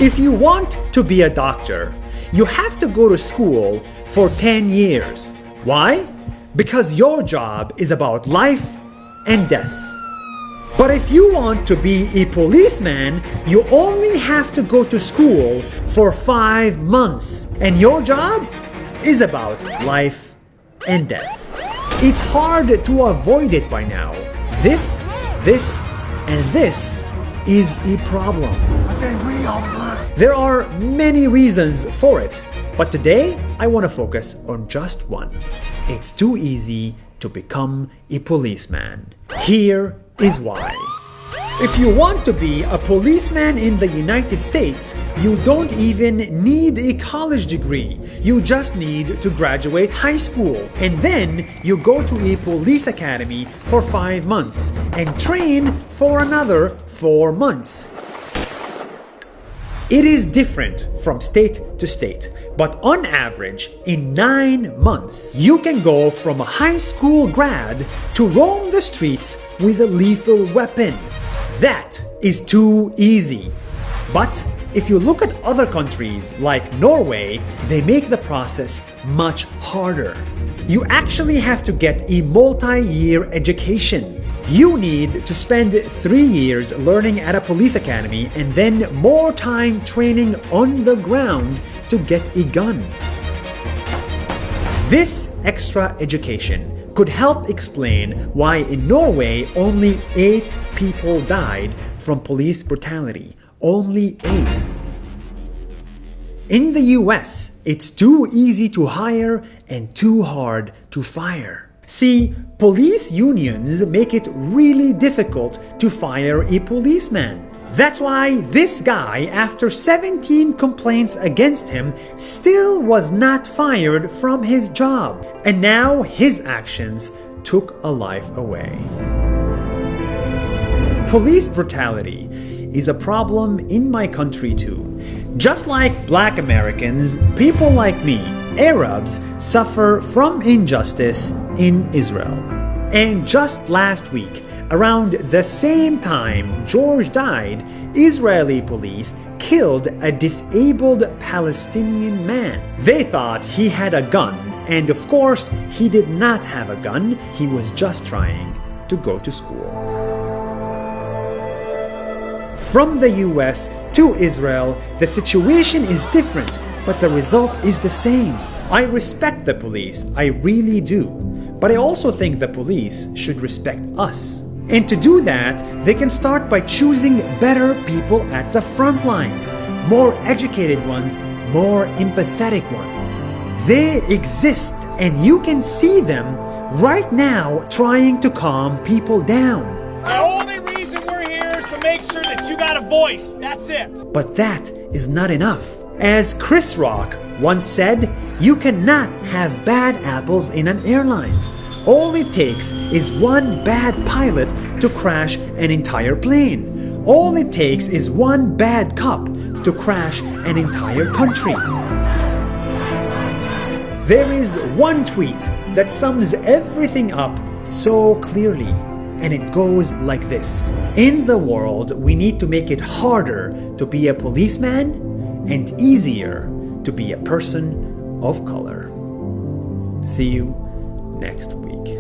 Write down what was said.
If you want to be a doctor, you have to go to school for 10 years. Why? Because your job is about life and death. But if you want to be a policeman, you only have to go to school for 5 months. And your job is about life and death. It's hard to avoid it by now. This, and this is a problem. There are many reasons for it, but today I want to focus on just one. It's too easy to become a policeman. Here is why. If you want to be a policeman in the United States, you don't even need a college degree. You just need to graduate high school. And then you go to a police academy for 5 months and train for another 4 months. It is different from state to state, but on average, in 9 months, you can go from a high school grad to roam the streets with a lethal weapon. That is too easy. But if you look at other countries like Norway, they make the process much harder. You actually have to get a multi-year education. You need to spend 3 years learning at a police academy and then more time training on the ground to get a gun. This extra education could help explain why in Norway only 8 people died from police brutality. Only 8. In the US, it's too easy to hire and too hard to fire. See, police unions make it really difficult to fire a policeman. That's why this guy, after 17 complaints against him, still was not fired from his job. And now his actions took a life away. Police brutality is a problem in my country too. Just like Black Americans, people like me, Arabs, suffer from injustice in Israel. And just last week, around the same time George died, Israeli police killed a disabled Palestinian man. They thought he had a gun, and of course, he did not have a gun. He was just trying to go to school. From the US to Israel, the situation is different, but the result is the same. I respect the police, I really do. But I also think the police should respect us. And to do that, they can start by choosing better people at the front lines. More educated ones, more empathetic ones. They exist, and you can see them right now trying to calm people down. The only reason we're here is to make sure that you got a voice. That's it. But that is not enough. As Chris Rock once said, you cannot have bad apples in an airline. All it takes is one bad pilot to crash an entire plane. All it takes is one bad cop to crash an entire country. There is one tweet that sums everything up so clearly. And it goes like this. In the world, we need to make it harder to be a policeman and easier to be a person of color. See you next week.